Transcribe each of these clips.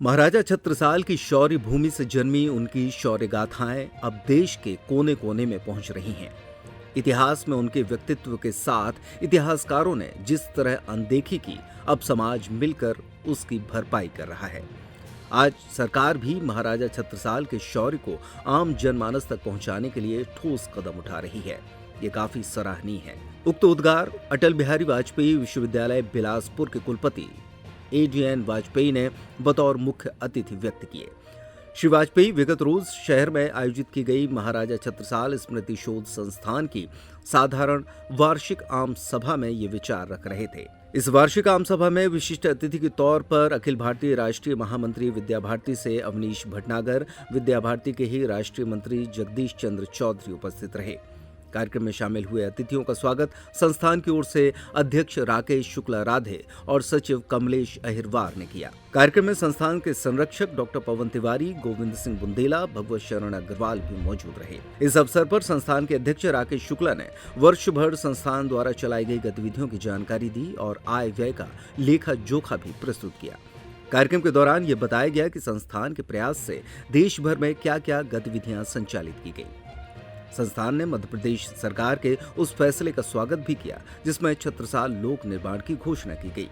महाराजा छत्रसाल की शौर्य भूमि से जन्मी उनकी शौर्य गाथाएं अब देश के कोने कोने में पहुंच रही हैं। इतिहास में उनके व्यक्तित्व के साथ इतिहासकारों ने जिस तरह अनदेखी की, अब समाज मिलकर उसकी भरपाई कर रहा है। आज सरकार भी महाराजा छत्रसाल के शौर्य को आम जनमानस तक पहुंचाने के लिए ठोस कदम उठा रही है। ये काफी सराहनीय है। उक्त उद्गार अटल बिहारी वाजपेयी विश्वविद्यालय बिलासपुर के कुलपति AGN वाजपेयी ने बतौर मुख्य अतिथि व्यक्त किए। श्री वाजपेयी विगत रोज शहर में आयोजित की गई महाराजा छत्रसाल स्मृति शोध संस्थान की साधारण वार्षिक आम सभा में ये विचार रख रहे थे। इस वार्षिक आम सभा में विशिष्ट अतिथि के तौर पर अखिल भारतीय राष्ट्रीय महामंत्री विद्या भारती से अवनीश भटनागर, विद्या भारती के ही राष्ट्रीय मंत्री जगदीश चंद्र चौधरी उपस्थित रहे। कार्यक्रम में शामिल हुए अतिथियों का स्वागत संस्थान की ओर से अध्यक्ष राकेश शुक्ला राधे और सचिव कमलेश अहिरवार ने किया। कार्यक्रम में संस्थान के संरक्षक डॉक्टर पवन तिवारी, गोविंद सिंह बुंदेला, भगवत शरण अग्रवाल भी मौजूद रहे। इस अवसर पर संस्थान के अध्यक्ष राकेश शुक्ला ने वर्ष भर संस्थान द्वारा चलाई गई गतिविधियों की जानकारी दी और आय व्यय का लेखा जोखा भी प्रस्तुत किया। कार्यक्रम के दौरान ये बताया गया कि संस्थान के प्रयास से देश भर में क्या क्या गतिविधियां संचालित की गई। संस्थान ने मध्य प्रदेश सरकार के उस फैसले का स्वागत भी किया जिसमें छत्रसाल लोक निर्माण की घोषणा की गई।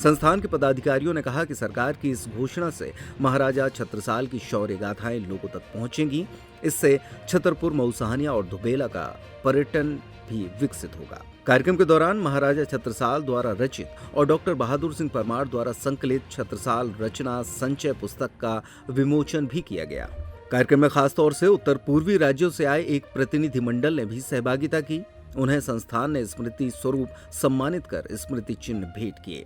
संस्थान के पदाधिकारियों ने कहा कि सरकार की इस घोषणा से महाराजा छत्रसाल की शौर्य गाथाएं लोगों तक पहुंचेंगी। इससे छतरपुर, मऊसहानिया और दुबेला का पर्यटन भी विकसित होगा। कार्यक्रम के दौरान महाराजा छत्रसाल द्वारा रचित और डॉक्टर बहादुर सिंह परमार द्वारा संकलित छत्रसाल रचना संचय पुस्तक का विमोचन भी किया गया। कार्यक्रम में खास तौर से उत्तर पूर्वी राज्यों से आए एक प्रतिनिधि मंडल ने भी सहभागिता की। उन्हें संस्थान ने स्मृति स्वरूप सम्मानित कर स्मृति चिन्ह भेंट किए।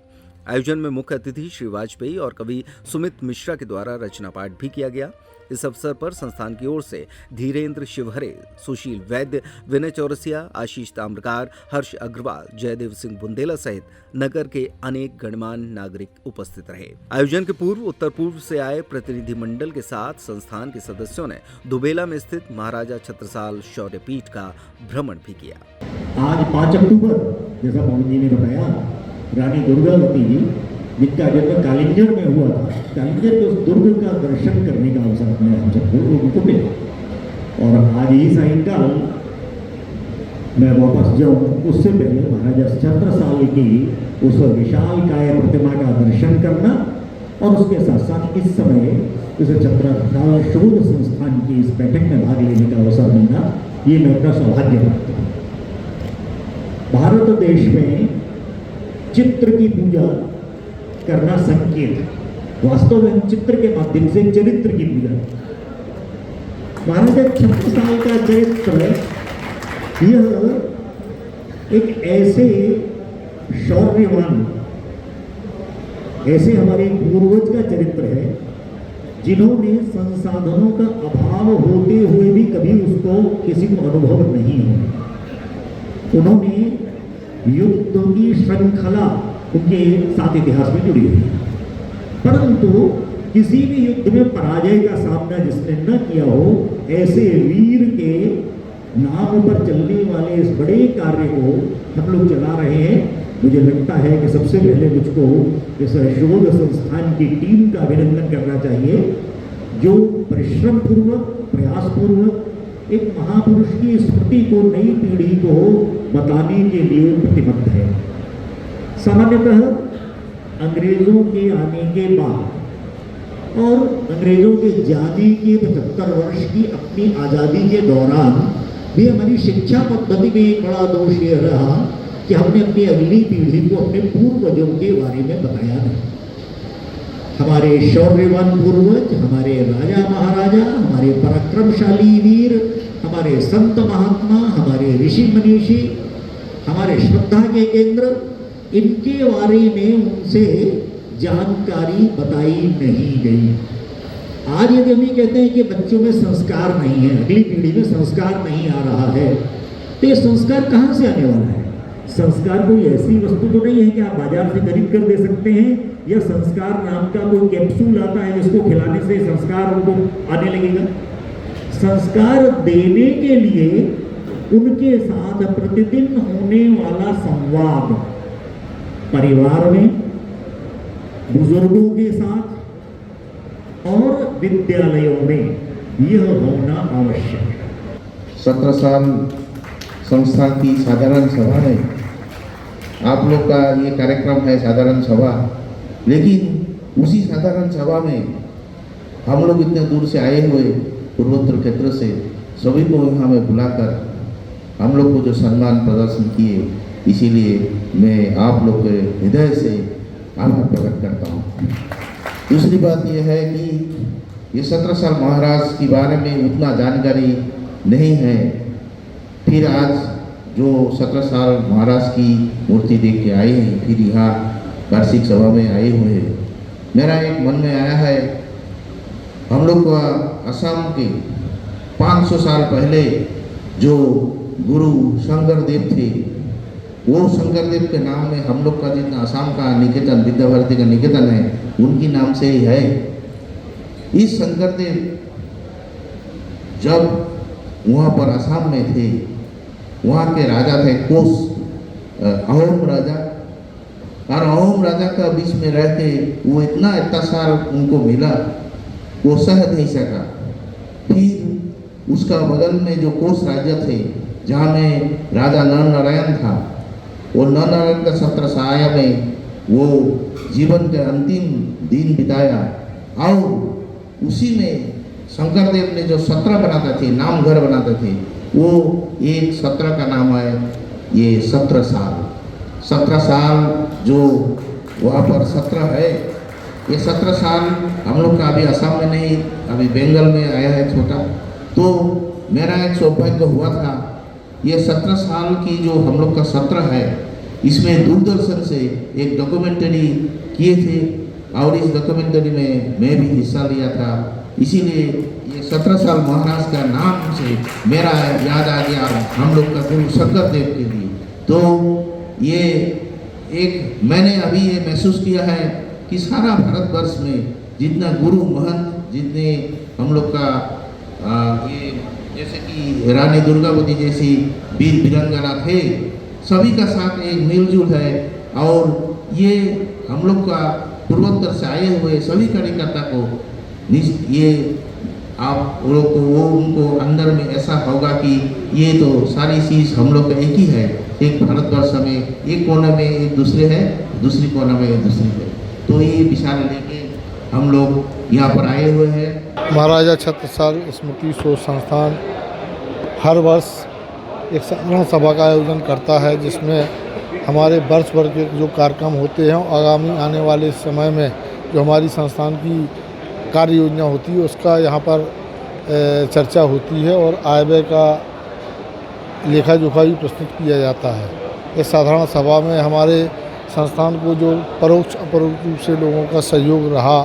आयोजन में मुख्य अतिथि श्री वाजपेयी और कवि सुमित मिश्रा के द्वारा रचना पाठ भी किया गया। इस अवसर पर संस्थान की ओर से धीरेन्द्र शिवहरे, सुशील वैद्य, विनय चौरसिया, आशीष ताम्रकार, हर्ष अग्रवाल, जयदेव सिंह बुंदेला सहित नगर के अनेक गणमान्य नागरिक उपस्थित रहे। आयोजन के पूर्व उत्तर पूर्व से आए प्रतिनिधि मंडल के साथ संस्थान के सदस्यों ने दुबेला में स्थित महाराजा छत्रसाल शौर्य पीठ का भ्रमण भी किया। आज 5 अक्टूबर जैसा पवन जी ने बताया, रानी दुर्गावती जी जिनका जन्म कालिंजर में हुआ था, कालिंजर के उस दुर्ग का दर्शन करने का अवसर हम सबको उनको मिला। और आज ही सायंकाल मैं वापस जाऊं उससे पहले महाराजा छत्रसाल की उस विशाल काय प्रतिमा का दर्शन करना और उसके साथ साथ इस समय इस छत्रसाल शोध संस्थान की इस बैठक में भाग लेने का अवसर मिलना, ये मैं अपना सौभाग्य मानता हूँ। भारत देश में चित्र की पूजा करना संकेत है। वास्तव में हम चित्र के माध्यम से चरित्र की पूजा। महाराजा छत्रसाल का चरित्र यह एक ऐसे शौर्यवान, ऐसे हमारे पूर्वज का चरित्र है जिन्होंने संसाधनों का अभाव होते हुए भी कभी उसको किसी को अनुभव नहीं हुआ। उन्होंने युद्ध की श्रृंखला उनके साथ इतिहास में जुड़ी हुई है, परंतु किसी भी युद्ध में पराजय का सामना जिसने न किया हो, ऐसे वीर के नाम पर चलने वाले इस बड़े कार्य को हम लोग चला रहे हैं। मुझे लगता है कि सबसे पहले मुझको इस शोध संस्थान की टीम का अभिनंदन करना चाहिए, जो परिश्रम पूर्वक, प्रयास पूर्वक एक महापुरुष की स्मृति को नई पीढ़ी को बताने के लिए प्रतिबद्ध है। सामान्यतः अंग्रेजों के आने के बाद और अंग्रेजों के जाने के 75 वर्ष की अपनी आज़ादी के दौरान भी हमारी शिक्षा पद्धति में एक बड़ा दोष यह रहा कि हमने अपनी अगली पीढ़ी को अपने पूर्वजों के बारे में बताया नहीं। हमारे शौर्यवान पूर्वज, हमारे राजा महाराजा, हमारे पराक्रमशाली वीर, हमारे संत महात्मा, हमारे ऋषि मनीषी, हमारे श्रद्धा के केंद्र, इनके बारे में उनसे जानकारी बताई नहीं गई। आज यदि हम ये कहते हैं कि बच्चों में संस्कार नहीं है, अगली पीढ़ी में संस्कार नहीं आ रहा है, तो ये संस्कार कहाँ से आने वाला है? संस्कार कोई ऐसी वस्तु तो नहीं है कि आप बाजार से खरीद कर दे सकते हैं, या संस्कार नाम का कोई कैप्सूल आता है जिसको खिलाने से संस्कार उनको आने लगेगा। संस्कार देने के लिए उनके साथ प्रतिदिन होने वाला संवाद, परिवार में, बुजुर्गों के साथ, और विद्यालयों में यह होना आवश्यक है। 17 साल संस्था की साधारण सभा में आप लोग का ये कार्यक्रम है साधारण सभा, लेकिन उसी साधारण सभा में हम लोग इतने दूर से आए हुए पूर्वोत्तर क्षेत्र से सभी को यहाँ में बुलाकर हम लोग को जो सम्मान प्रदर्शन किए, इसीलिए मैं आप लोग के हृदय से आभार प्रकट करता हूँ। दूसरी बात यह है कि ये 17 साल महाराज के बारे में उतना जानकारी नहीं है, फिर आज जो 17 साल महाराज की मूर्ति देख के आए हैं, फिर यहाँ वार्षिक सभा में आए हुए हैं, मेरा एक मन में आया है, हम लोग का असम के 500 साल पहले जो गुरु शंकरदेव थे, वो शंकरदेव के नाम में हम लोग का जितना असम का निकेतन, विद्या भारती का निकेतन है, उनकी नाम से ही है। इस शंकरदेव जब वहाँ पर असम में थे, वहाँ के राजा थे कोस, अहोम राजा, और अहोम राजा का बीच में रहते वो इतना अत्याचार उनको मिला, वो सह नहीं सका। फिर उसका बगल में जो कोस राज्य थे, जहाँ में राजा नर नारायण था, वो नर नारायण का 17 साया में वो जीवन के अंतिम दिन बिताया, और उसी में शंकरदेव ने जो 17 बनाते थे, नाम घर बनाते थे, वो एक 17 का नाम है ये 17 साल। 17 साल जो वहाँ पर 17 है, ये 17 साल हम लोग का अभी असम में नहीं, अभी बंगाल में आया है छोटा। तो मेरा एक सौभाग्य हुआ था, ये 17 साल की जो हम लोग का 17 है, इसमें दूरदर्शन से एक डॉक्यूमेंट्री किए थे, और इस डॉक्यूमेंट्री में मैं भी हिस्सा लिया था। इसीलिए ये 17 साल महाराज का नाम से मेरा याद आ गया हम लोग का गुरु शंकरदेव के लिए। तो ये एक मैंने अभी ये महसूस किया है कि सारा भारतवर्ष में जितना गुरु महंत, जितने हम लोग का ये जैसे कि रानी दुर्गावती जैसी वीर वीरांगना थे, सभी का साथ एक मिलजुल है, और ये हम लोग का पूर्वोत्तर से आए हुए सभी कार्यकर्ता को ये आप लोग को वो उनको अंदर में ऐसा होगा कि ये तो सारी चीज़ हम लोग का एक ही है, एक भारतवर्ष में एक कोने में एक दूसरे है, दूसरी कोने में एक दूसरी है। तो ये विचार लेके हम लोग यहाँ पर आए हुए हैं। महाराजा छत्रसाल स्मृति शोध संस्थान हर वर्ष एक साधारण सभा का आयोजन करता है, जिसमें हमारे वर्ष भर के जो कार्यक्रम होते हैं, आगामी आने वाले समय में जो हमारी संस्थान की कार्य योजना होती है उसका यहाँ पर चर्चा होती है, और आय व्यय का लेखा जोखा भी प्रस्तुत किया जाता है। इस साधारण सभा में हमारे संस्थान को जो परोक्ष अपरोक्ष रूप से लोगों का सहयोग रहा,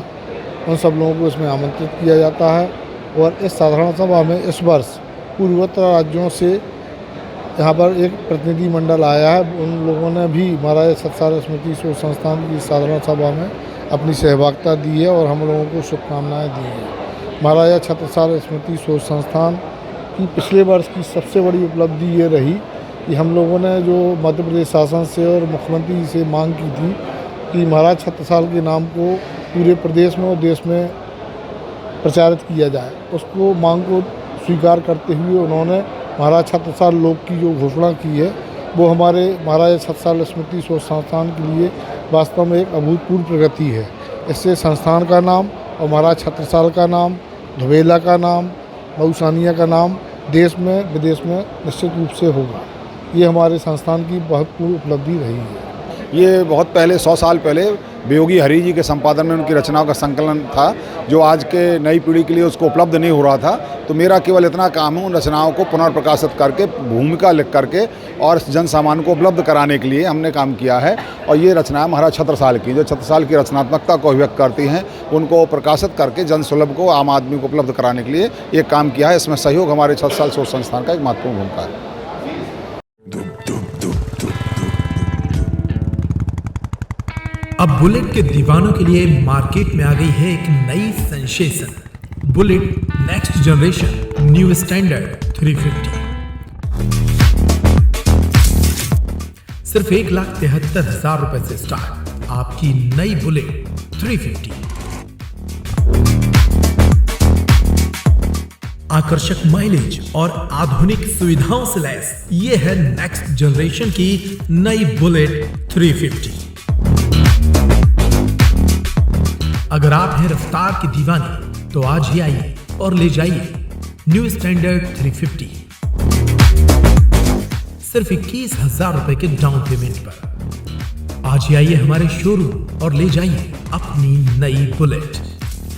उन सब लोगों को इसमें आमंत्रित किया जाता है। और इस साधारण सभा में इस वर्ष पूर्वोत्तर राज्यों से यहाँ पर एक प्रतिनिधि मंडल आया है। उन लोगों ने भी महाराजा छत्रसाल स्मृति शोध संस्थान की साधारण सभा में अपनी सहभागिता दी है और हम लोगों को शुभकामनाएं दी हैं। महाराजा छत्रसाल स्मृति शोध संस्थान की पिछले वर्ष की सबसे बड़ी उपलब्धि ये रही कि हम लोगों ने जो मध्य प्रदेश शासन से और मुख्यमंत्री से मांग की थी कि महाराज छत्रसाल के नाम को पूरे प्रदेश में और देश में प्रचारित किया जाए, उसको मांग को स्वीकार करते हुए उन्होंने महाराज छत्रसाल लोक की जो घोषणा की है, वो हमारे महाराजा छत्रसाल स्मृति शोध संस्थान के लिए वास्तव में एक अभूतपूर्व प्रगति है। इससे संस्थान का नाम और महाराज छत्रसाल का नाम, धुबेला का नाम, मऊसानिया का नाम देश में विदेश में निश्चित रूप से होगा। ये हमारे संस्थान की बहुत पूर्ण उपलब्धि रही है। ये बहुत पहले 100 साल पहले वियोगी हरि जी के संपादन में उनकी रचनाओं का संकलन था, जो आज के नई पीढ़ी के लिए उसको उपलब्ध नहीं हो रहा था। तो मेरा केवल इतना काम है उन रचनाओं को पुनर्प्रकाशित करके, भूमिका लिख करके और जन सामान्य को उपलब्ध कराने के लिए हमने काम किया है। और ये रचनाएं महाराज छत्रसाल की, जो छत्रसाल की रचनात्मकता को अभिव्यक्त करती हैं, उनको प्रकाशित करके जन सुलभ को, आम आदमी को उपलब्ध कराने के लिए ये काम किया है। इसमें सहयोग हमारे छत्रसाल शोध संस्थान का एक महत्वपूर्ण भूमिका है। अब बुलेट के दीवानों के लिए मार्केट में आ गई है एक नई sensation, bullet next generation new standard 350। सिर्फ 1,73,000 रुपए से स्टार्ट आपकी नई बुलेट 350। आकर्षक माइलेज और आधुनिक सुविधाओं से लैस ये है नेक्स्ट जनरेशन की नई बुलेट 350। अगर आप हैं रफ्तार के दीवाने तो आज ही आइए और ले जाइए न्यू स्टैंडर्ड 350 सिर्फ 21,000 रुपए के डाउन पेमेंट पर। आज ही आइए हमारे शोरूम और ले जाइए अपनी नई बुलेट।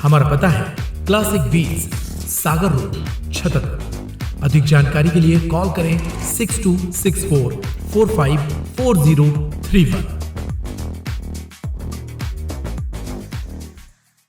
हमारा पता है क्लासिक व्हील्स, सागर रोड, छतरपुर। अधिक जानकारी के लिए कॉल करें 6264454031।